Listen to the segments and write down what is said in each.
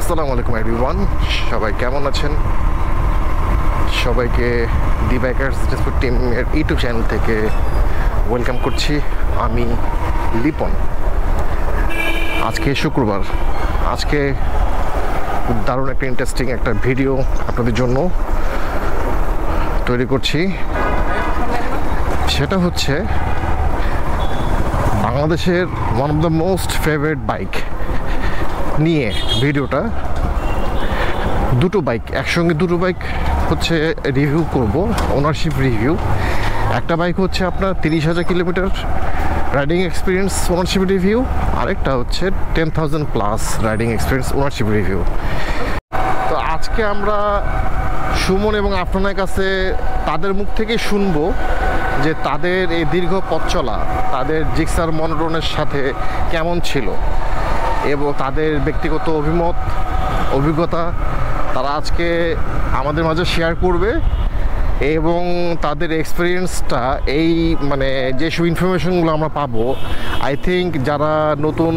আসসালামু আলাইকুম এভরিওয়ান, সবাই কেমন আছেন? সবাইকে দি বাইকার্স ডিসপুট টিমের ইউটিউব চ্যানেল থেকে ওয়েলকাম করছি। আমি লিপন। আজকে শুক্রবার, আজকে খুব দারুণ একটা ইন্টারেস্টিং একটা ভিডিও আপনাদের জন্য তৈরি করছি। সেটা হচ্ছে বাংলাদেশের one of the most favourite bike নিয়ে ভিডিওটা। দুটো বাইক একসঙ্গে, দুটো বাইক হচ্ছে রিভিউ করব, ওনারশিপ রিভিউ। একটা বাইক হচ্ছে আপনার 30,000 kilometre riding experience ownership review, আরেকটা হচ্ছে 10,000 plus riding experience ownership review. তো আজকে আমরা সুমন এবং আপনাদের কাছে তাদের মুখ থেকে শুনবো যে তাদের এই দীর্ঘ পথ চলা, তাদের জিক্সার মনোটনের সাথে কেমন ছিল এবং তাদের ব্যক্তিগত অভিজ্ঞতা তারা আজকে আমাদের মাঝে শেয়ার করবে। এবং তাদের এক্সপিরিয়েন্সটা এই মানে যেসব ইনফরমেশনগুলো আমরা পাবো, আই থিঙ্ক যারা নতুন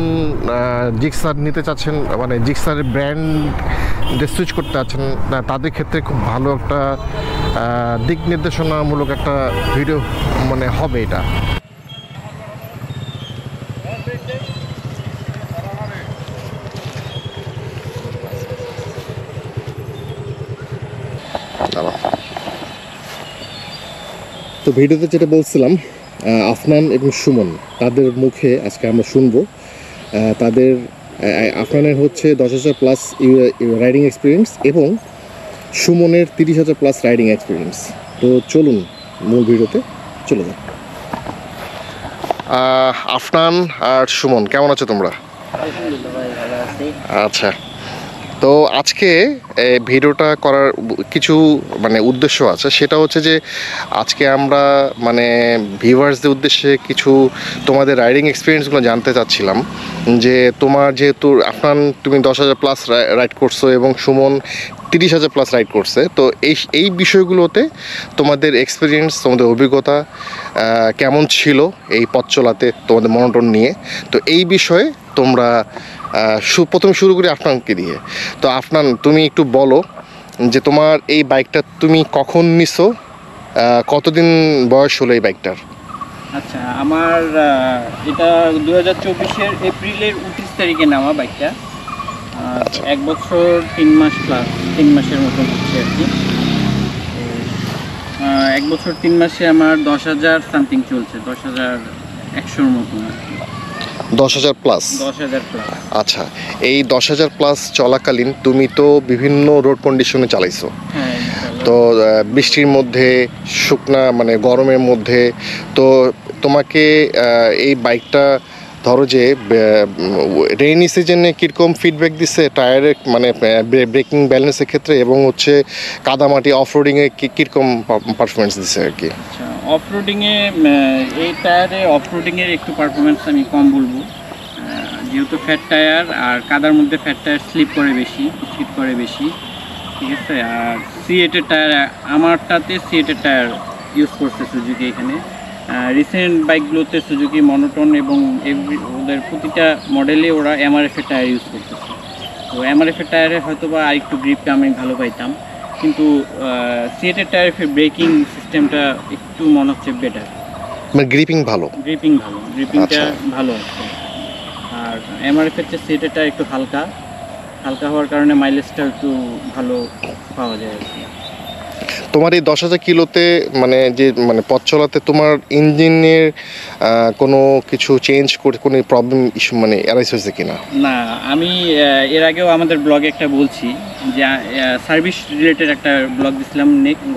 জিক্সার নিতে চাচ্ছেন, মানে জিক্সারের ব্র্যান্ড সুইচ করতে চাচ্ছেন, তাদের ক্ষেত্রে খুব ভালো একটা দিক নির্দেশনামূলক একটা ভিডিও মানে হবে এটা। তো ভিডিওতে যেটা বলছিলাম, আফনান এবং সুমন তাদের মুখে আজকে আমরা শুনবো তাদের। আফনানের হচ্ছে 10,000 প্লাস রাইডিং এক্সপিরিয়েন্স এবং সুমনের 30,000 প্লাস রাইডিং এক্সপিরিয়েন্স। তো চলুন মূল ভিডিওতে চলে যান। আফনান আর সুমন, কেমন আছো তোমরা? আচ্ছা, তো আজকে ভিডিওটা করার কিছু মানে উদ্দেশ্য আছে। সেটা হচ্ছে যে আজকে আমরা মানে ভিউয়ার্সদের উদ্দেশ্যে কিছু তোমাদের রাইডিং এক্সপিরিয়েন্সগুলো জানতে চাচ্ছিলাম। যে তোমার যেহেতু আপনার তুমি 10,000 প্লাস রাইড করছো এবং সুমন 30,000 প্লাস রাইড করছে, তো এই বিষয়গুলোতে তোমাদের এক্সপিরিয়েন্স, তোমাদের অভিজ্ঞতা কেমন ছিল এই পথ চলাতে তোমাদের মনোটন নিয়ে। তো এই বিষয়ে তোমরা প্রথমে শুরু করি আফনানকে দিয়ে। তো আফনান, তুমি একটু বলো যে তোমার এই বাইকটা তুমি কখন নিছো, কতদিন বয়স হলো এই বাইকটার? আচ্ছা, আমার এটা 2024-এর এপ্রিলের 29 তারিখে নেওয়া বাইকটা। 1 বছর 3 মাস প্লাস 3 মাসের মতন হচ্ছে আর কি। 1 বছর 3 মাসে আমার 10,000 সামথিং চলছে, 10,100-র মতন আর কি। 10,000 প্লাস? 10,000 প্লাস। আচ্ছা, এই 10,000 প্লাস চলাকালীন তুমি তো বিভিন্ন রোড কন্ডিশনে চালাইছো। হ্যাঁ, তো বৃষ্টির মধ্যে, শুকনা মানে গরমের মধ্যে, তো তোমাকে এই বাইকটা ধরো যে রেইনি সিজনে কীরকম ফিডব্যাক দিচ্ছে টায়ারে, মানে ব্রেকিং ব্যালেন্সের ক্ষেত্রে, এবং হচ্ছে কাদামাটি অফরোডিংয়ে কীরকম পারফরমেন্স দিচ্ছে আর কি? আচ্ছা, অফরোডিংয়ে এই টায়ারে অফরোডিংয়ের একটু পারফরমেন্স আমি কম বলবো, যেহেতু ফ্যাট টায়ার, আর কাদার মধ্যে ফ্যাট টায়ার স্লিপ করে বেশি, ঠিক আছে। আর সিএটের টায়ার, আমারটাতে সিএটের টায়ার ইউজ করছে সুজুকি এখানে। রিসেন্ট বাইকগুলোতে সুজুকি মনোটন এবং ওদের প্রতিটা মডেলে ওরা এমআরএফের টায়ার ইউজ করতেছে। তো এমআরএফের টায়ারে হয়তো বা আরেকটু গ্রিপটা আমি ভালো পাইতাম, কিন্তু সিএটের টায়ারের ব্রেকিং সিস্টেমটা একটু মনে হচ্ছে বেটার, মানে গ্রিপিংটা ভালো আছে। আর এমআরএফের চেয়ে সিএটের টায়ার একটু হালকা হওয়ার কারণে মাইলেজটা একটু ভালো পাওয়া যায় আর কি। তোমার এই 10,000 কিলোতে মানে যে মানে পথ চলাতে তোমার ইঞ্জিনের কোনো কিছু চেঞ্জ করে কোনো প্রবলেম ইস্যু মানে অ্যারাইজ হয়েছে কিনা? না, আমি এর আগেও আমাদের ব্লগে একটা বলছি যে সার্ভিস রিলেটেড একটা ব্লগ দিছিলাম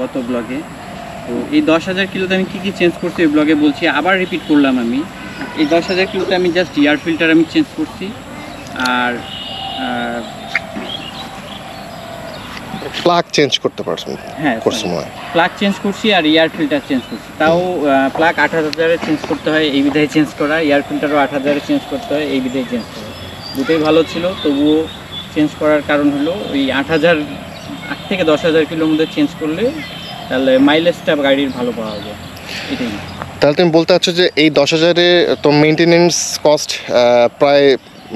গত ব্লগে। তো এই 10,000 কিলোতে আমি কী চেঞ্জ করছি এই ব্লগে বলছি, আবার রিপিট করলাম। আমি এই 10,000 কিলোতে আমি জাস্ট এয়ার ফিল্টার আমি চেঞ্জ করছি, আর প্লাগ চেঞ্জ করতে পারছেন? হ্যাঁ, প্লাগ চেঞ্জ করছি আর এয়ার ফিল্টার চেঞ্জ করছি। তাও প্লাগ 8,000-এ চেঞ্জ করতে হয় এই বিধায় চেঞ্জ করা, এয়ার ফিল্টারও 8,000-এ চেঞ্জ করতে হয় এই বিধায় চেঞ্জ করা। দুটোই ভালো ছিল, তবুও চেঞ্জ করার কারণ হলো ওই 8,000 থেকে 10,000 কিলোর মধ্যে চেঞ্জ করলে তাহলে মাইলেজটা গাড়ির ভালো পাওয়া যায়, এটাই। তাহলে তুমি বলতে চাচ্ছ যে এই 10,000-এ তো মেনটেনেন্স কস্ট প্রায়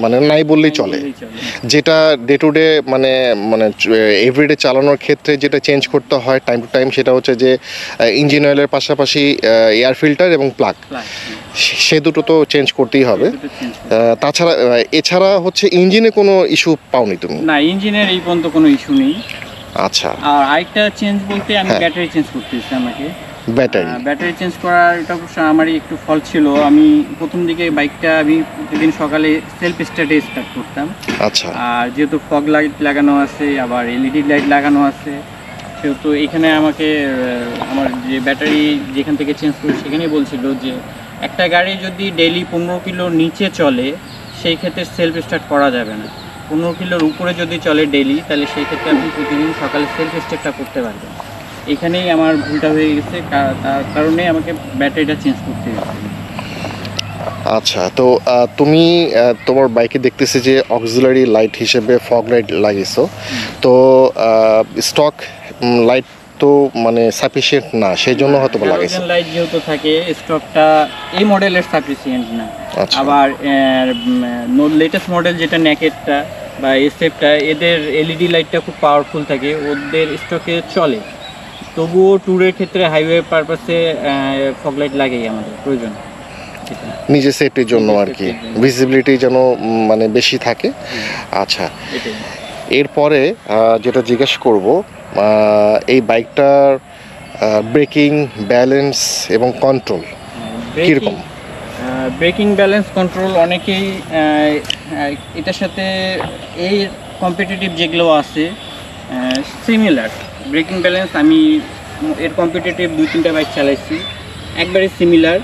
মানে নাই বললেই চলে, বললেই চলে। যেটা ডে টু ডে মানে মানে এভরিডে চালানোর ক্ষেত্রে যেটা চেঞ্জ করতে হয় টাইম টু টাইম, সেটা হচ্ছে যে ইঞ্জিন অয়েলের পাশাপাশি এয়ার ফিল্টার এবং প্লাগ, Plus, সে দুটো তো চেঞ্জ করতেই হবে। দুটো change করতে তাছাড়া এছাড়া হচ্ছে ইঞ্জিনে কোনো ইস্যু পাওনি তুমি? না, ইঞ্জিনের এই পর্যন্ত কোনো ইস্যু নেই। আচ্ছা, আর আরেকটা চেঞ্জ বলতে আমি হ্যাঁ। ব্যাটারি চেঞ্জ করতেছি আমাকে। ব্যাটারি। ব্যাটারি চেঞ্জ করার এটা অবশ্য আমারই একটু ফল্ট ছিল। আমি প্রথম দিকে বাইকটা আমি প্রতিদিন সকালে সেলফ স্টার্টে স্টার্ট করতাম। আচ্ছা, আর যেহেতু ফগ লাইট লাগানো আছে, আবার এলইডি লাইট লাগানো আছে, সেহেতু এখানে আমাকে আমার যে ব্যাটারি যেখান থেকে চেঞ্জ করি সেখানেই বলছিল যে একটা গাড়ি যদি ডেইলি 15 কিলোর নিচে চলে সেই ক্ষেত্রে সেলফ স্টার্ট করা যাবে না। 15 কিলোর উপরে যদি চলে ডেইলি, তাহলে সেই ক্ষেত্রে আপনি প্রতিদিন সকালে সেলফ স্টার্টটা করতে পারবেন। এখানেই আমার ভুলটা হয়ে গেছে, তার কারণে আমাকে ব্যাটারিটা চেঞ্জ করতে হয়েছে। আচ্ছা। তো তুমি তোমার বাইকে দেখতেছি যে অক্সিলারি লাইট হিসেবে ফগ লাইট লাগিয়েছো, তো স্টক লাইট তো মানে সাফিসিয়েন্ট না, সেই জন্য হয়তো বা লাগাইছো। লাইট যেহেতু থাকে, স্টকটা এই মডেলের সাফিসিয়েন্ট না। আচ্ছা। আবার লেটেস্ট মডেল যেটা নেকেটটা বা এসএফটা, এদের এলইডি লাইটটা খুব পাওয়ারফুল থাকে, ওদের স্টকে চলে। তবুও ট্যুরের ক্ষেত্রে হাইওয়ে পারপাসে ফগ লাইট লাগেই আমাদের প্রয়োজন, নিজের সেফটির জন্য আর কি, safety-র জন্য। ভিজিবিলিটি যেন মানে বেশি থাকে। আচ্ছা, এটাই। এরপরে যেটা জিজ্ঞেস করব, এই বাইকটার ব্রেকিং, ব্যালেন্স এবং কন্ট্রোল কীরকম? ব্রেকিং ব্যালেন্স কন্ট্রোল অনেকেই এটার সাথে এই কম্পিটিটিভ যেগুলো আছে সিমিলার। ব্রেকিং ব্যালেন্স আমি এর কম্পিটিটিভ 2-3টা বাইক চালাইছি, একবারে সিমিলার।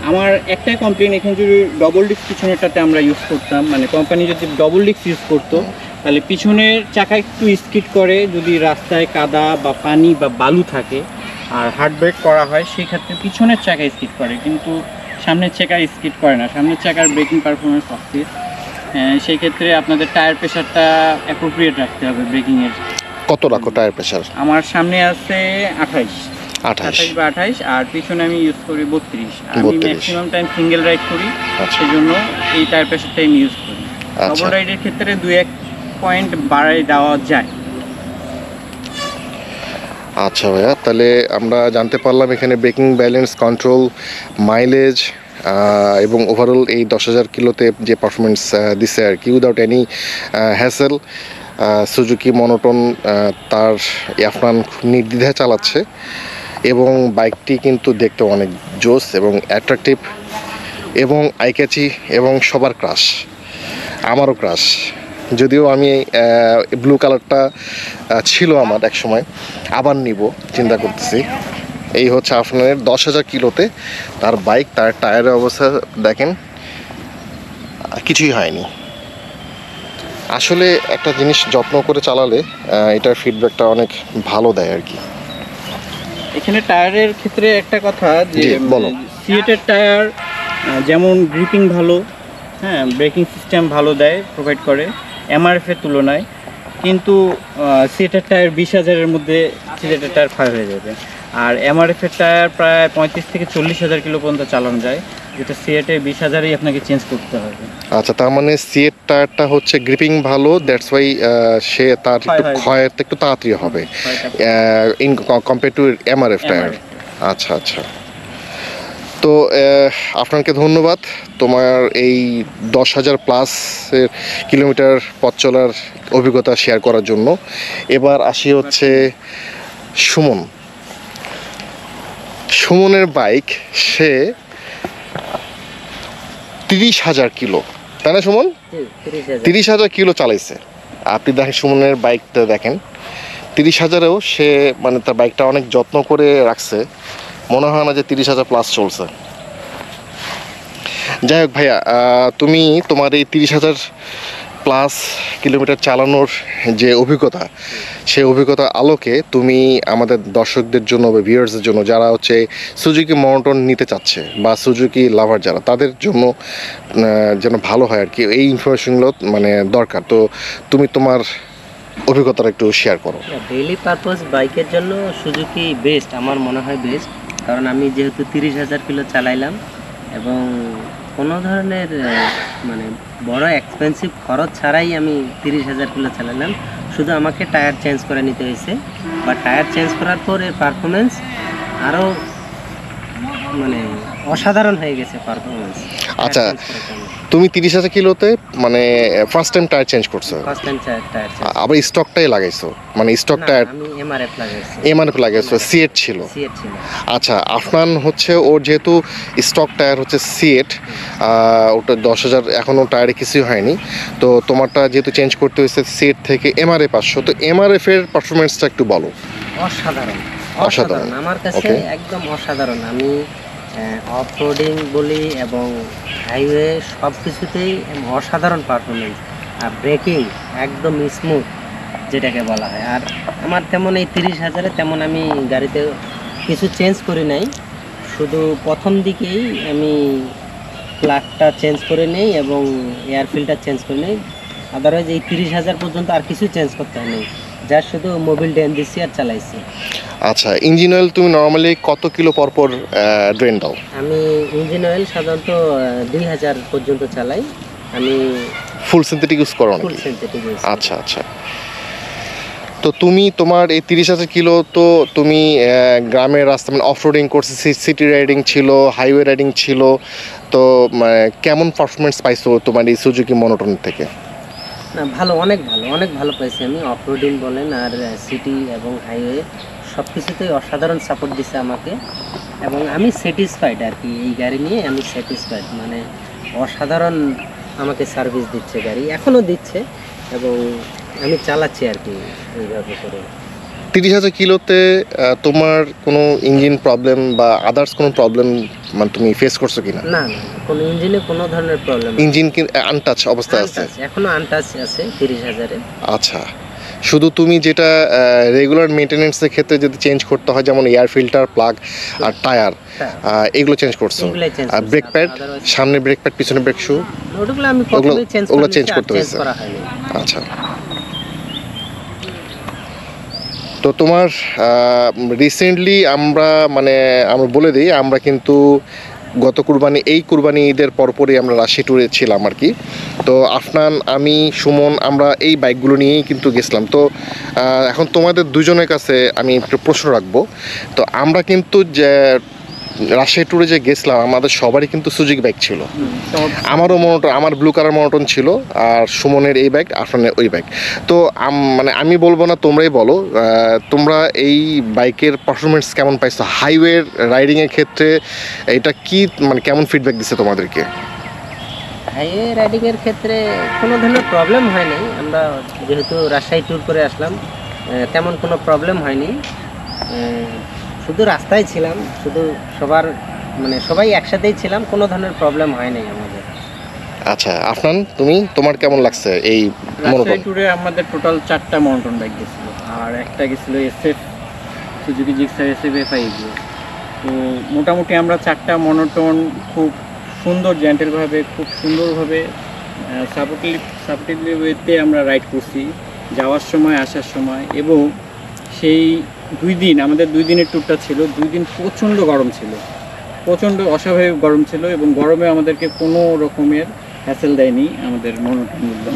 আমার একটাই কমপ্লেন, এখানে যদি ডবল ডিস্ক পিছনেরটাতে আমরা ইউজ করতাম, মানে কোম্পানি যদি ডবল ডিস্ক ইউজ করতো, তাহলে পিছনের চাকা একটু স্কিড করে যদি রাস্তায় কাদা বা পানি বা বালু থাকে আর হার্ড ব্রেক করা হয়, সেই ক্ষেত্রে পিছনের চাকা স্কিড করে, কিন্তু সামনের চাকা স্কিড করে না। সামনের চাকার ব্রেকিং পারফরমেন্স আছে, সেই ক্ষেত্রে আপনাদের টায়ার প্রেশারটা অ্যাপ্রোপ্রিয়েট রাখতে হবে ব্রেকিংয়ের। কত রাখো টায়ার প্রেশার? আমার সামনে আছে 28 28 বা 28, আর পিছনে আমি ইউজ করি 32। আমি 32 ম্যাক্সিমাম টাইম সিঙ্গেল রাইড করি, আচ্ছা। সেজন্য এই টায়ার প্রেশারটাই আমি ইউজ করি। আচ্ছা। ডবল রাইডের ক্ষেত্রে 2-1 পয়েন্ট বাড়াই দেওয়া যায়। আচ্ছা ভাইয়া, তাহলে আমরা জানতে পারলাম এখানে ব্রেকিং, ব্যালেন্স, কন্ট্রোল, মাইলেজ এবং ওভারঅল এই 10,000 কিলোতে যে পারফরমেন্স দিছে আর কি, without any hassle. Suzuki monotone তার আফরান খুব নির্দ্বিধায় চালাচ্ছে, এবং বাইকটি কিন্তু দেখতে অনেক জোস এবং অ্যাট্রাকটিভ এবং আইক্যাচি এবং সবার ক্রাশ, আমারও ক্রাশ। যদিও আমি ব্লু কালারটা ছিল আমার এক সময়, আবার নিব চিন্তা করতেছি। এই হচ্ছে আফরানের 10,000 কিলোতে তার বাইক, তার টায়ারের অবস্থা দেখেন, কিছুই হয়নি। আসলে একটা জিনিস যত্ন করে চালালে এটার ফিডব্যাকটা অনেক ভালো দেয় আর কি। এখানে টায়ারের ক্ষেত্রে একটা কথা যে জি, বলো। সিএটের টায়ার যেমন গ্রিপিং ভালো, হ্যাঁ, ব্রেকিং সিস্টেম ভালো দেয়, প্রোভাইড করে এমআরএফের তুলনায়, কিন্তু সিএটের টায়ার 20,000-এর মধ্যে সিএটের টায়ার ক্ষয় হয়ে যাবে। আর এমআরএফের টায়ার প্রায় 35 থেকে 40,000 কিলো পর্যন্ত চালানো যায়, যেটা সিএটের 20,000-এই আপনাকে চেঞ্জ করতে হবে। আচ্ছা, তার মানে সিএট টায়ারটা হচ্ছে গ্রিপিং ভালো, দ্যাটস ওয়াই সে তার একটু ক্ষয়টা একটু তাড়াতাড়ি হবে in compare to MRF tyre. আচ্ছা আচ্ছা, তো আপনাকে ধন্যবাদ তোমার এই 10,000 প্লাসের কিলোমিটার পথ চলার অভিজ্ঞতা শেয়ার করার জন্য। এবার আসি হচ্ছে সুমনের বাইক, সে 30,000 কিলো, তাই না সুমন? 30,000 কিলো চালাইছে। আপনি দেখেন সুমনের বাইকটা দেখেন, 30,000-এও সে মানে তার বাইকটা অনেক যত্ন করে রাখছে, মনে হয় না যে 30,000 প্লাস চলছে। যাই হোক ভাইয়া, তুমি তোমার এই 30,000 প্লাস কিলোমিটার চালানোর যে অভিজ্ঞতা, সেই অভিজ্ঞতার আলোকে তুমি আমাদের দর্শকদের জন্য বা ভিউয়ার্সদের জন্য, যারা হচ্ছে সুজুকি মনোটন নিতে চাচ্ছে বা সুজুকি লাভার যারা, তাদের জন্য যেন ভালো হয় আর কি, এই ইনফরমেশনগুলো মানে দরকার। তো তুমি তোমার অভিজ্ঞতাটা একটু শেয়ার করো। ডেইলি পারপাস বাইকের জন্য সুজুকি বেস্ট, আমার মনে হয় বেস্ট, কারণ আমি যেহেতু 30,000 কিলো চালাইলাম এবং কোনো ধরনের মানে বড় এক্সপেন্সিভ খরচ ছাড়াই আমি 30,000 কিলো চালালাম। শুধু আমাকে টায়ার চেঞ্জ করে নিতে হয়েছে, বা টায়ার চেঞ্জ করার পর এর পারফরমেন্স আরও মানে অসাধারণ হয়ে গেছে পারফরমেন্স। আচ্ছা, তুমি 30,000 কিলোতে মানে ফার্স্ট টাইম টায়ার চেঞ্জ করছো, ফার্স্ট টাইম টায়ার চেঞ্জ। আবার স্টকটাই লাগাইছো, মানে স্টক টায়ার আমি এমআরএফ লাগাইছি। এমআরএফ লাগাইছো, সিএট ছিল। সিএট ছিল। আচ্ছা, আফনান হচ্ছে ওর যেহেতু স্টক টায়ার হচ্ছে সিএট, ওটা 10,000 এখনও টায়ারে কিছুই হয়নি, তো তোমারটা যেহেতু চেঞ্জ করতে হয়েছে সিএট থেকে এমআরএফ 500, তো এমআরএফ এর পারফরমেন্সটা একটু বলো। অসাধারণ, অসাধারণ। অসাধারণ আমার কাছে একদম অসাধারণ। আমি অফ রোডিং বলি এবং হাইওয়ে সব কিছুতেই অসাধারণ পারফরমেন্স, আর ব্রেকিং একদম স্মুথ যেটাকে বলা হয়। আর আমার তেমন এই 30,000-এ তেমন আমি গাড়িতে কিছু চেঞ্জ করি নাই, শুধু প্রথম দিকেই আমি প্লাগটা চেঞ্জ করে নেই এবং এয়ার ফিল্টার চেঞ্জ করে নেই। আদারওয়াইজ এই 30,000 পর্যন্ত আর কিছু চেঞ্জ করতে হয়নি, যা শুধু মোবিল ড্রেন দিচ্ছি আর চালাইছি। আচ্ছা, ইঞ্জিন অয়েল তুমি নর্মালি কত কিলো পর পর ড্রেন দাও? আমি ইঞ্জিন অয়েল সাধারণত 2,000 পর্যন্ত চালাই। আমি ফুল সিনথেটিক ইউজ করো নাকি? ফুল সিনথেটিক ইউজ। আচ্ছা আচ্ছা, তো তুমি তোমার এই 30,000 কিলো তো তুমি গ্রামের রাস্তা মানে অফ রোডিং করছে, সিটি রাইডিং ছিল, হাইওয়ে রাইডিং ছিল, তো কেমন পারফরমেন্স পাইছো তোমার এই সুজুকি মনোটন থেকে? না, ভালো, অনেক ভালো, অনেক ভালো পাইছি আমি। অফ রোডিং বলেন আর সিটি এবং হাইওয়ে সব কিছুতেই অসাধারণ সাপোর্ট দিছে আমাকে, এবং আমি স্যাটিসফাইড আর কি। এই গাড়ি নিয়ে আমি স্যাটিসফাইড, মানে অসাধারণ আমাকে সার্ভিস দিচ্ছে গাড়ি, এখনও দিচ্ছে, এবং আমি চালাচ্ছি আর কি এইভাবে করে। 30,000 কিলোতে তোমার কোনো ইঞ্জিন প্রবলেম বা আদার্স কোনো প্রবলেম মানে তুমি ফেস করছো কিনা? না না, কোনো ইঞ্জিনে কোনো ধরনের প্রবলেম। ইঞ্জিন কি আনটাচ অবস্থায় আছে? এখনো আনটাচ আছে 30,000-এ। আচ্ছা, শুধু তুমি যেটা রেগুলার মেনটেনেন্সের ক্ষেত্রে যদি চেঞ্জ করতে হয়, যেমন এয়ার ফিল্টার, প্লাগ আর টায়ার, এগুলো চেঞ্জ করছো, আর ব্রেক প্যাড, সামনে ব্রেক প্যাড, পিছনে ব্রেক শু, ওগুলো আমি প্রথমেই চেঞ্জ করতে হয়েছে। আচ্ছা, তো তোমার রিসেন্টলি আমরা বলে দিই, আমরা কিন্তু গত কুরবানি, এই কুরবানি ঈদের পরপরই আমরা রাজশাহী ট্যুরে ছিলাম আর কি। তো আফনান, আমি, সুমন, আমরা এই বাইকগুলো নিয়েই কিন্তু গেছিলাম। তো এখন তোমাদের দুজনের কাছে আমি একটু প্রশ্ন রাখবো। তো আমরা কিন্তু যে রাজশাহী ট্যুরে যে গেছিলাম, আমাদের সবারই কিন্তু সুজুকি বাইক ছিল। আমারও মনোটন, আমার ব্লু কালার মনোটন ছিল, আর সুমনের এই বাইক, আফনানের ওই বাইক। তো আমি বলবো না, তোমরাই বলো, তোমরা এই বাইকের পারফরমেন্স কেমন পাইছো? হাইওয়ে রাইডিংয়ের ক্ষেত্রে এটা কি কেমন ফিডব্যাক দিচ্ছে তোমাদেরকে? হাইওয়ে রাইডিংয়ের ক্ষেত্রে কোনো ধরনের প্রবলেম হয়নি। আমরা যেহেতু রাজশাহী ট্যুর করে আসলাম, তেমন কোনো প্রবলেম হয়নি। শুধু রাস্তায় ছিলাম, শুধু সবাই একসাথেই ছিলাম, কোনো ধরনের প্রবলেম হয়নি আমাদের। আচ্ছা, আফনান, তোমার কেমন লাগছে এই মনোটন ট্যুরে? আমাদের টোটাল 4টা মনোটন বাইক গেছিল, আর একটা গেছিল SF, Suzuki Gixxer SF FI। তো মোটামুটি আমরা 4টা মনোটন খুব সুন্দর, জেন্টেলভাবে, খুব সুন্দরভাবে, সাপোর্টিভলি ওয়েতে আমরা রাইড করছি, যাওয়ার সময়, আসার সময়। এবং সেই 2 দিন, আমাদের 2 দিনের ট্যুরটা ছিল, 2 দিন প্রচণ্ড গরম ছিল, প্রচণ্ড অস্বাভাবিক গরম ছিল, এবং গরমে আমাদেরকে কোনো রকমের হ্যাসেল দেয়নি আমাদের মনোটনগুলো।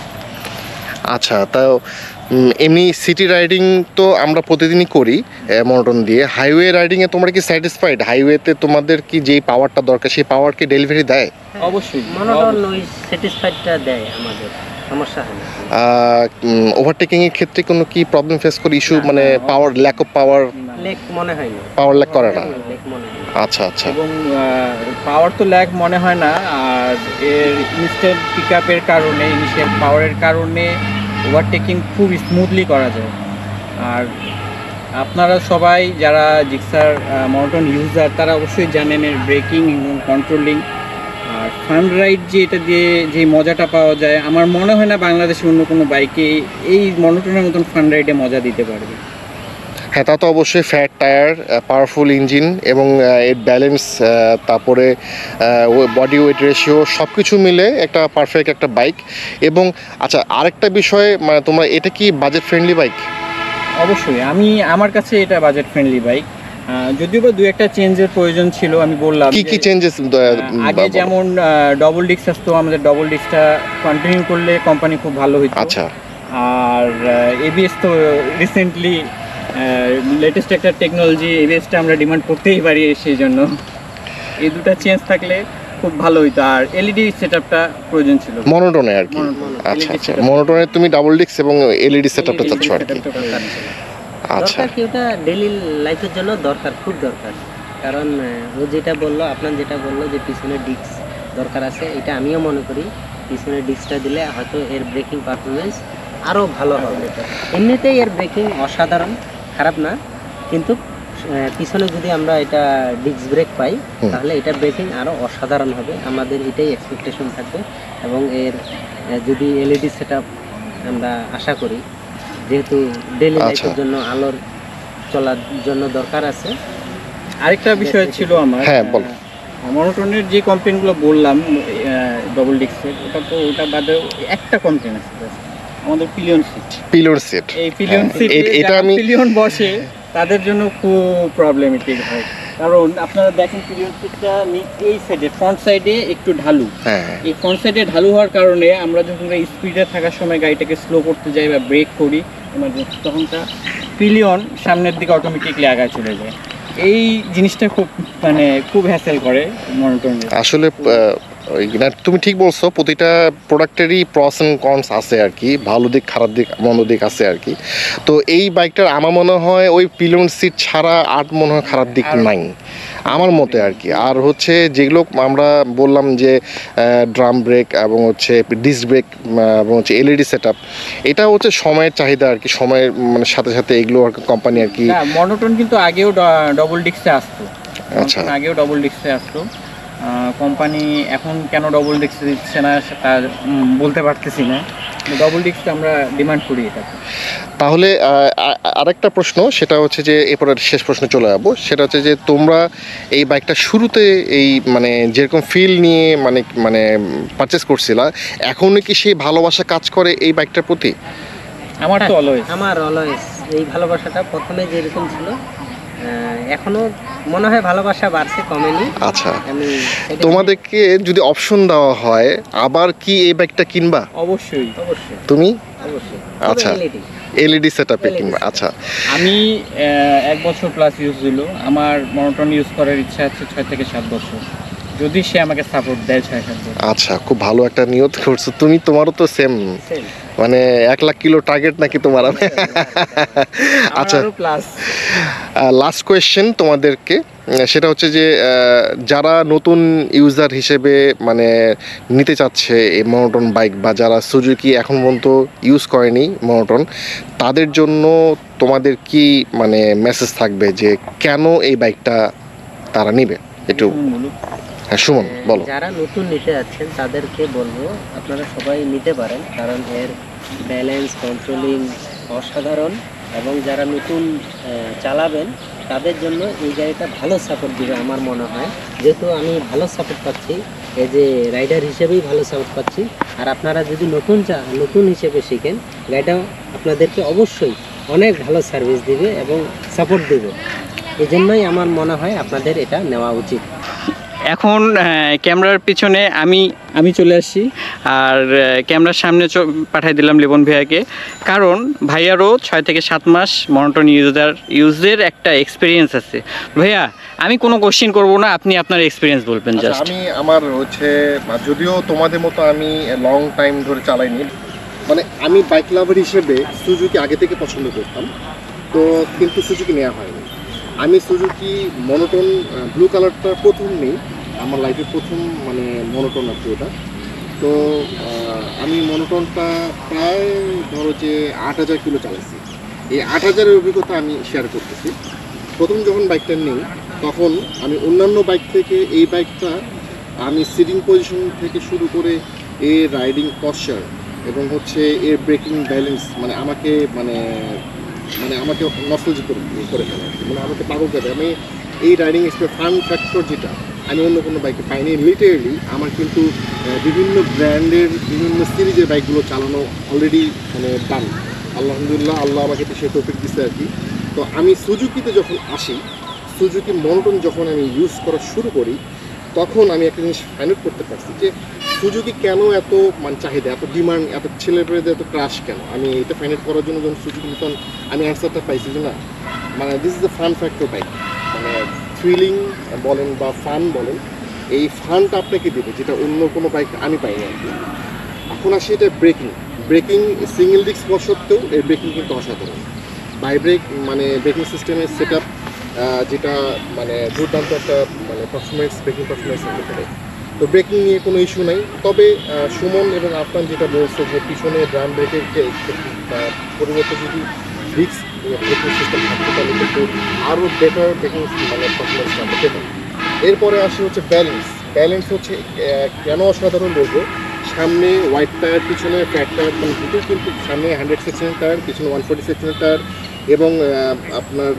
আচ্ছা, তাও এমনি সিটি রাইডিং তো আমরা প্রতিদিনই করি মনোটন দিয়ে। হাইওয়ে রাইডিংয়ে তোমরা কি স্যাটিসফাইড? হাইওয়েতে তোমাদের কি যেই পাওয়ারটা দরকার, সেই পাওয়ার কি ডেলিভারি দেয়? অবশ্যই মনোটন ওই স্যাটিসফাইডটা দেয় আমাদের, সমস্যা হয় না। ওভারটেকিংয়ের ক্ষেত্রে কোনো কি প্রবলেম ফেস করি, issue power, lack of power? Lack মনে হয় না, পাওয়ার ল্যাক করে না? লেক মনে হয় না। আচ্ছা আচ্ছা, এবং পাওয়ার তো ল্যাগ মনে হয় না, আর এর ইনস্ট্যান্ট পিক আপের কারণে, ইনিশিয়াল পাওয়ারের কারণে ওভারটেকিং খুব স্মুথলি করা যায়। আর আপনারা সবাই যারা জিক্সার মনোটন ইউজার, তারা অবশ্যই জানেন এর ব্রেকিং এবং কন্ট্রোলিং আর ফান রাইড, যে এটা দিয়ে যে মজাটা পাওয়া যায়, আমার মনে হয় না বাংলাদেশে অন্য কোনো বাইকে এই মনোটনের মতন ফান রাইডে মজা দিতে পারবে। হ্যাঁ, তা তো অবশ্যই। ফ্যাট টায়ার, পাওয়ারফুল ইঞ্জিন, এবং এর ব্যালেন্স, তারপরে বডি ওয়েট রেশিও, সব কিছু মিলে একটা পারফেক্ট একটা বাইক। এবং আচ্ছা, আরেকটা বিষয়, তোমরা এটা কি বাজেট ফ্রেন্ডলি বাইক? অবশ্যই, আমার কাছে এটা বাজেট ফ্রেন্ডলি বাইক। যদিও বা 2-1টা চেঞ্জের প্রয়োজন ছিল, আমি বললাম কি কি চেঞ্জেস আগে যেমন ডবল ডিস্ক আসতো, আমাদের ডবল ডিস্কটা কন্টিনিউ করলে কোম্পানি খুব ভালো হতো। আচ্ছা, আর এবিএস তো রিসেন্টলি লেটেস্ট একটা টেকনোলজি, এবিএসটা আমরা ডিমান্ড করতেই পারি, সেই জন্য এই দুটো চেঞ্জ থাকলে খুব ভালো হতো। আর এলইডি সেটআপটা প্রয়োজন ছিল মনোটনে আর কি। আচ্ছা আচ্ছা, মনোটনে তুমি ডাবল ডিস্ক এবং এলইডি সেটআপটা চাচ্ছ আর কি। আচ্ছা, দরকার কি ওটা ডেইলি লাইফের জন্য দরকার, খুব দরকার। কারণ ও যেটা বললো, আপনার যেটা বললো যে পিছনের ডিস্ক দরকার আছে, এটা আমিও মনে করি। পিছনের ডিস্কটা দিলে হয়তো এর ব্রেকিং পারফরমেন্স আরও ভালো হবে। এমনিতেই এর ব্রেকিং অসাধারণ, খারাপ না, কিন্তু পিছনে যদি আমরা এটা ডিস্ক ব্রেক পাই তাহলে এটা ব্রেকিং আরও অসাধারণ হবে। আমাদের এটাই এক্সপেকটেশন থাকবে। এবং এর যদি এলইডি সেটআপ আমরা আশা করি, যেহেতু ডেইলি লাইফের জন্য আলোর চলার জন্য দরকার আছে। আরেকটা বিষয় ছিল আমার, হ্যাঁ বল। মনোটনের যে কমপ্লেনগুলো বললাম ডবল ডিস্কের, ওটা বাদে একটা কমপ্লেন আছে, আমাদের পিলিয়ন সিট। পিলিয়ন সিট, এই পিলিয়ন সিট, এটা আমি পিলিয়ন বসে তাদের জন্য খুব প্রবলেমেটিক হয়। কারণ আপনারা দেখেন পিলিয়ন সিটটা এই সাইডে, ফ্রন্ট সাইডে একটু ঢালু। এই ফ্রন্ট সাইডে ঢালু হওয়ার কারণে আমরা যখন স্পিডে থাকার সময় গাড়িটাকে স্লো করতে যাই বা ব্রেক করি এমার্জেন্সি, তখন পিলিয়ন সামনের দিকে অটোমেটিকলি আগায় চলে যায়। এই জিনিসটা খুব খুব হ্যাসেল করে মনোটনে। আসলে তুমি ঠিক বলছো, প্রতিটা প্রোডাক্টেরই প্রস এন্ড কনস আছে আর কি, ভালো দিক খারাপ দিক মন্দ দিক আছে আর কি। তো এই বাইকটার আমার মনে হয় ওই পিলিয়ন সিট ছাড়া আর মনে হয় খারাপ দিক নাই আমার মতে আর কি। আর হচ্ছে যেগুলো আমরা বললাম যে ড্রাম ব্রেক এবং হচ্ছে ডিস্ক ব্রেক এবং হচ্ছে এলইডি সেটআপ, এটা হচ্ছে সময়ের চাহিদা আর কি, সময়ের সাথে সাথে এগুলো আর কোম্পানি আর কি। মনোটন কিন্তু আগেও ডবল ডিস্কে আসতো। আচ্ছা, আগেও ডবল ডিস্কে আসতো। কোম্পানি এখন কেন ডবল ডিস্ক দিচ্ছে না সেটা বলতে পারতেছি না, ডবল ডিস্ক আমরা ডিমান্ড করি এটা। তাহলে আরেকটা প্রশ্ন, সেটা হচ্ছে যে এরপরে শেষ প্রশ্নে চলে যাবো, সেটা হচ্ছে যে তোমরা এই বাইকটা শুরুতে এই যেরকম ফিল নিয়ে পারচেস করছিলা, এখনও কি সেই ভালোবাসা কাজ করে এই বাইকটার প্রতি? আমার তো অলওয়েজ এই ভালোবাসাটা প্রথমে যেরকম ছিল এখনো মনে হয় ভালোবাসা বাড়ছে, কমেনি। আচ্ছা, তোমাদেরকে যদি অপশন দেওয়া হয় আবার কি এই বাইকটা কিনবা? অবশ্যই। তুমি? অবশ্যই। আচ্ছা, এলইডি সেটআপে কিনবা। আচ্ছা, আমি 1 বছর প্লাস ইউজ হলো, আমার মনোটন ইউজ করার ইচ্ছা আছে 6 থেকে 7 বছর, যদি সে আমাকে সাপোর্ট দেয় 6-7 বছর। আচ্ছা, খুব ভালো একটা নিয়ত করছো তুমি। তোমারও তো সেম 1 লাখ কিলো টার্গেট নাকি তোমার? আচ্ছা, লাস্ট কোয়েশ্চেন তোমাদেরকে, সেটা হচ্ছে যে যারা নতুন ইউজার হিসেবে নিতে চাচ্ছে এই মনোটন বাইক, বা যারা সুজুকি এখন পর্যন্ত ইউজ করেনি মনোটন, তাদের জন্য তোমাদের কি মেসেজ থাকবে যে কেন এই বাইকটা তারা নেবে? একটু সুমন বলো। যারা নতুন নিতে যাচ্ছেন তাদেরকে বলবো আপনারা সবাই নিতে পারেন, কারণ এর ব্যালেন্স কন্ট্রোলিং অসাধারণ। এবং যারা নতুন চালাবেন তাদের জন্য এই গাড়িটা ভালো সাপোর্ট দিবে আমার মনে হয়, যেহেতু আমি ভালো সাপোর্ট পাচ্ছি, এই যে রাইডার হিসেবেই ভালো সাপোর্ট পাচ্ছি। আর আপনারা যদি নতুন হিসেবে শিখেন, গাড়িটা আপনাদেরকে অবশ্যই অনেক ভালো সার্ভিস দিবে এবং সাপোর্ট দেবে। এই জন্যই আমার মনে হয় আপনাদের এটা নেওয়া উচিত। এখন ক্যামেরার পিছনে আমি চলে আসছি, আর ক্যামেরার সামনে পাঠিয়ে দিলাম লিবন ভাইয়াকে, কারণ ভাইয়ারও 6 থেকে 7 মাস মনোটন ইউজের একটা এক্সপিরিয়েন্স আছে। ভাইয়া, আমি কোনো কোশ্চেন করব না, আপনি আপনার এক্সপিরিয়েন্স বলবেন জাস্ট। আমি আমার যদিও তোমাদের মতো আমি লং টাইম ধরে চালাইনি, আমি বাইক লাভার হিসেবে সুজুকি আগে থেকে পছন্দ করতাম, তো কিন্তু সুজুকি নেওয়া হয়নি। আমি সুজুকি মনোটন ব্লু কালারটা প্রথম নেই, আমার লাইফের প্রথম মনোটন আর কি ওটা। তো আমি মনোটনটা প্রায় ধরো যে 8000 কিলো চালাইছি। এই 8000-এর অভিজ্ঞতা আমি শেয়ার করতেছি। প্রথম যখন বাইকটা নিই তখন আমি অন্যান্য বাইক থেকে এই বাইকটা আমি সিটিং পজিশন থেকে শুরু করে এর রাইডিং পশ্চার এবং হচ্ছে এর ব্রেকিং ব্যালেন্স আমাকে আমাকে নস্টালজিক করে ফেলে, আমাকে পাগল করে। আমি এই রাইডিং ফান ফ্যাক্টর যেটা আমি অন্য কোনো বাইকে পাইনি। লিটারেলি আমার কিন্তু বিভিন্ন ব্র্যান্ডের বিভিন্ন সিরিজের বাইকগুলো চালানো অলরেডি ডান, আলহামদুলিল্লাহ, আল্লাহ আমাকে সে তৌফিক দিচ্ছে আর কি। তো আমি সুজুকিতে যখন আসি, সুজুকি মনোটন যখন আমি ইউজ করা শুরু করি তখন আমি একটা জিনিস ফাইন্ড আউট করতে পারছি যে সুজুকি কেন এত মানে চাহিদা, এত ডিমান্ড, এত ছেলেপেলেদের এত ক্রাশ কেন। আমি এটা ফাইন্ড আউট করার জন্য যখন সুজুকি নিতাম আমি অ্যান্সারটা পাইছি যে না, মানে this is the fun factor bike, মানে থ্রিলিং বলেন বা ফান বলেন, এই ফানটা আপনাকে দেবে যেটা অন্য কোনো বাইক আমি পাইনি আর কি। এখন আসি এটা ব্রেকিং সিঙ্গেল ডিস্ক হওয়া সত্ত্বেও এর ব্রেকিং কিন্তু অসাধারণ। বাইব্রেক মানে ব্রেকিং সিস্টেমের সেট আপ যেটা মানে দুর্দান্ত একটা মানে পারফরমেন্স, ব্রেকিং পারফরমেন্স হতে পারে। তো ব্রেকিং নিয়ে কোনো ইস্যু নাই। তবে সুমন এবং আফরান যেটা বলছে যে পিছনে ড্রাম ব্রেকের পরিবর্তে যদি ডিস্ক ব্রেকিং সিস্টেম থাকতে তাহলে কিন্তু আরও বেটার ব্রেকিং মানে পারফরমেন্স আমরা পেতাম। এরপরে আসে হচ্ছে ব্যালেন্স হচ্ছে কেন অসাধারণ বলবো, সামনে হোয়াইট টায়ার, পিছনে ফ্ল্যাট টায়ার, মানে দুটোই কিন্তু সামনে 100 সেকশনের টায়ার, পিছনে 140 সেকশনের টায়ার এবং আপনার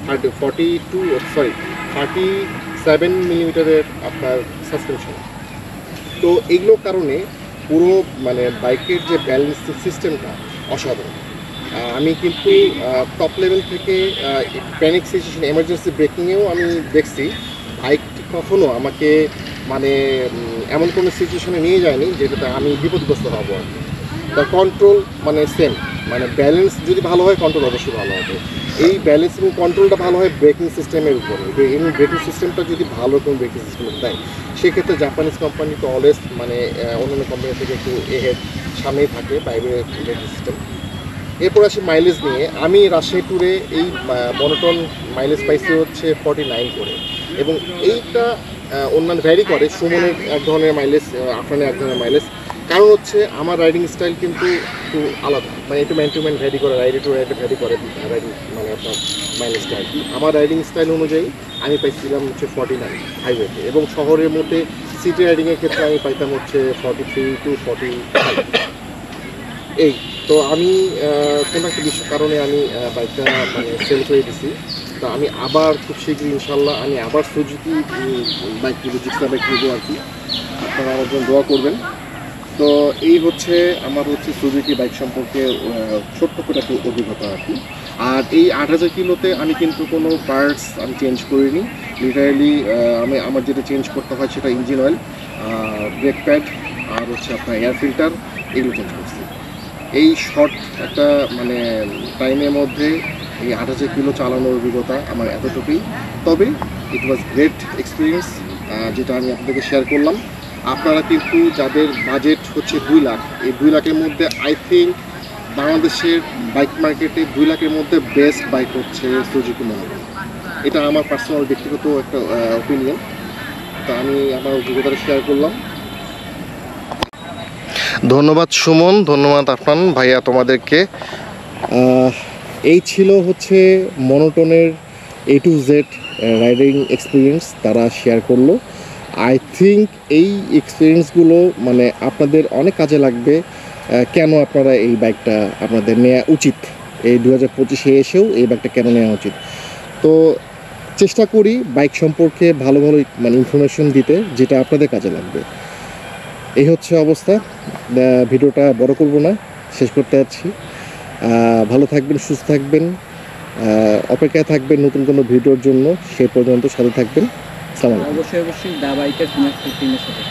37 মিলিমিটারের আপনার সাসপেনশন। তো এগুলোর কারণে পুরো মানে বাইকের যে ব্যালেন্স সিস্টেমটা অসাধারণ। আমি কিন্তু টপ লেভেল থেকে প্যানিক সিচুয়েশন, এমার্জেন্সি ব্রেকিংয়েও আমি দেখছি বাইকটি কখনো আমাকে মানে এমন কোনো সিচুয়েশনে নিয়ে যায়নি যেটাতে আমি বিপদগ্রস্ত হব আর কি। তার কন্ট্রোল মানে সেম, মানে ব্যালেন্স যদি ভালো হয় কন্ট্রোল অবশ্যই ভালো হবে। এই ব্যালেন্স এবং কন্ট্রোলটা ভালো হয় ব্রেকিং সিস্টেমের উপরে। এবং ব্রেকিং সিস্টেমটা যদি ভালো কোনো ব্রেকিং সিস্টেম দেয় সেক্ষেত্রে জাপানিজ কোম্পানি তো অলওয়েজ মানে অন্যান্য কোম্পানি থেকে একটু সামনেই থাকে বাইরের ব্রেকিং সিস্টেম। এরপর আসি মাইলেজ নিয়ে। আমি রাজশাহী ট্যুরে এই মনোটন মাইলেজ পাইছি হচ্ছে 49 করে, এবং এইটা অন্যান্য ভ্যারি করে। সুমনের এক ধরনের মাইলেজ, আফরানের এক ধরনের মাইলেজ। কারণ হচ্ছে আমার রাইডিং স্টাইল কিন্তু একটু আলাদা, মানে একটু ম্যান টু ম্যান ভ্যারি করে, রাইডে টু রাইডে ভ্যারি করে রাইডিং মানে আপনার মাইলেজটা আর কি। আমার রাইডিং স্টাইল অনুযায়ী আমি পাইছিলাম হচ্ছে 49 হাইওয়েতে, এবং শহরের মধ্যে সিটি রাইডিংয়ের ক্ষেত্রে আমি পাইতাম হচ্ছে 43 to 45 এই। তো আমি কোনো একটা কারণে আমি বাইকটা মানে সেল করে দিছি। তো আমি আবার খুব শীঘ্রই ইনশাল্লাহ আমি আবার সুজুকি বাইক নিব, জিক্সা বাইক নিব আর কি। আপনারা আমার জন্য দোয়া করবেন। তো এই হচ্ছে আমার হচ্ছে সুজুকি বাইক সম্পর্কে ছোট্ট করে একটা অভিজ্ঞতা আর কি। আর এই 8000 কিলোতে আমি কিন্তু কোনো পার্টস আমি চেঞ্জ করিনি। লিটারালি আমার যেটা চেঞ্জ করতে হয় সেটা ইঞ্জিন অয়েল, ব্রেক প্যাড আর হচ্ছে আপনার এয়ার ফিল্টার, এগুলো চেঞ্জ করছি। এই শর্ট একটা মানে টাইমের মধ্যে এই 8000 কিলো চালানোর অভিজ্ঞতা আমার এতটুকুই। তবে ইট ওয়াজ গ্রেট এক্সপিরিয়েন্স, যেটা আমি আপনাদেরকে শেয়ার করলাম। আপনারা কিন্তু যাদের বাজেট হচ্ছে 2 লাখ, এই 2 লাখের মধ্যে আই থিঙ্ক বাংলাদেশের বাইক মার্কেটে 2 লাখের মধ্যে বেস্ট বাইক হচ্ছে সুজুকি মনোটন। এটা আমার পার্সোনাল ব্যক্তিগত একটা ওপিনিয়ন। তা আমি আমার অভিজ্ঞতাটা শেয়ার করলাম। ধন্যবাদ সুমন, ধন্যবাদ আফরান ভাইয়া তোমাদেরকে। এই ছিল হচ্ছে মনোটনের A to Z riding experience তারা শেয়ার করলো। আই থিঙ্ক এই এক্সপিরিয়েন্সগুলো মানে আপনাদের অনেক কাজে লাগবে। কেন আপনারা এই বাইকটা আপনাদের নেওয়া উচিত, এই 2025-এ এসেও এই বাইকটা কেন নেওয়া উচিত। তো চেষ্টা করি বাইক সম্পর্কে ভালো ভালো মানে ইনফরমেশন দিতে, যেটা আপনাদের কাজে লাগবে। এই হচ্ছে অবস্থা। ভিডিওটা বড় করব না, শেষ করতে যাচ্ছি। ভালো থাকবেন, সুস্থ থাকবেন, অপেক্ষায় থাকবেন নতুন কোনো ভিডিওর জন্য। সে পর্যন্ত সাথে থাকবেন। আসসালামু আলাইকুম। অবশ্যই দা বাইকের টিমের সাথে